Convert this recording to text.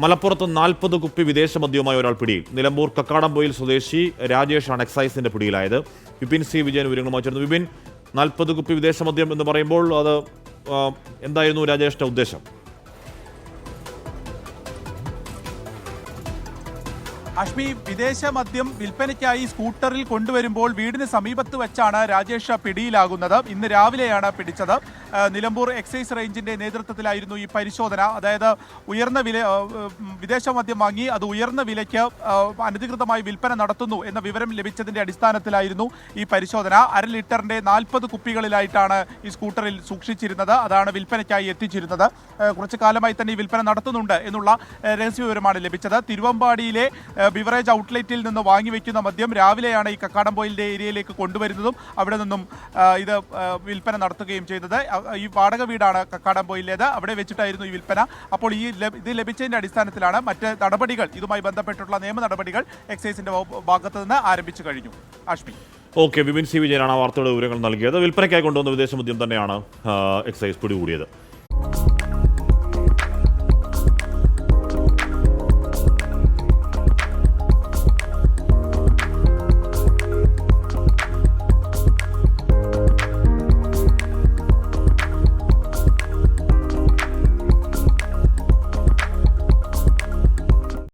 മലപ്പുറത്ത് 40 കുപ്പി വിദേശ മദ്യവുമായി ഒരാൾ പിടിയിൽ. നിലമ്പൂർ കക്കാടംപൊയിൽ സ്വദേശി രാജേഷാണ് എക്സൈസിന്റെ പിടിയിലായത്. വിപിൻ സി വിജയൻ വിവരങ്ങളുമായി ചേർന്നു. വിപിൻ, 40 കുപ്പി വിദേശ മദ്യം എന്ന് പറയുമ്പോൾ അത് എന്തായിരുന്നു രാജേഷിന്റെ ഉദ്ദേശം? അഷ്മി, വിദേശ മദ്യം വിൽപ്പനയ്ക്കായി സ്കൂട്ടറിൽ കൊണ്ടുവരുമ്പോൾ വീടിന് സമീപത്ത് വെച്ചാണ് രാജേഷ് പിടിയിലാകുന്നത്. ഇന്ന് രാവിലെയാണ് പിടിച്ചത്. നിലമ്പൂർ എക്സൈസ് റേഞ്ചിന്റെ നേതൃത്വത്തിലായിരുന്നു ഈ പരിശോധന. അതായത് വിദേശ മദ്യം വാങ്ങി അത് ഉയർന്ന വിലയ്ക്ക് അനധികൃതമായി വിൽപ്പന നടത്തുന്നു എന്ന വിവരം ലഭിച്ചതിന്റെ അടിസ്ഥാനത്തിലായിരുന്നു ഈ പരിശോധന. 1/2 ലിറ്ററിന്റെ 40 കുപ്പികളിലായിട്ടാണ് ഈ സ്കൂട്ടറിൽ സൂക്ഷിച്ചിരുന്നത്. അതാണ് വിൽപ്പനയ്ക്കായി എത്തിച്ചിരുന്നത്. കുറച്ചു കാലമായി തന്നെ ഈ വിൽപ്പന നടത്തുന്നുണ്ട് എന്നുള്ള രഹസ്യ വിവരമാണ് ലഭിച്ചത്. തിരുവമ്പാടിയിലെ ബിവറേജ് ഔട്ട്ലെറ്റിൽ നിന്ന് വാങ്ങിവെക്കുന്ന മദ്യം രാവിലെയാണ് ഈ കക്കാടംപൊയിലിന്റെ ഏരിയയിലേക്ക് കൊണ്ടുവരുന്നതും അവിടെ നിന്നും ഇത് വിൽപ്പന നടത്തുകയും ചെയ്തത്. ഈ വാടക വീടാണ് കക്കാടംപൊയിലേത്. അവിടെ വെച്ചിട്ടായിരുന്നു ഈ വിൽപ്പന. അപ്പോൾ ഇത് ലഭിച്ചതിന്റെ അടിസ്ഥാനത്തിലാണ് മറ്റ് നടപടികൾ, ഇതുമായി ബന്ധപ്പെട്ടുള്ള നിയമ നടപടികൾ എക്സൈസിന്റെ ഭാഗത്ത് നിന്ന് ആരംഭിച്ചു കഴിഞ്ഞു. ആഷ്മി. ഓക്കെ, വിപിൻ സി വിജയനാണ് ആ വാർത്തയുടെ വിവരങ്ങൾ നൽകിയത്. വിൽപ്പനയ്ക്കായി കൊണ്ടുവന്ന വിദേശ മദ്യം തന്നെയാണ് എക്സൈസ് പിടികൂടിയത്.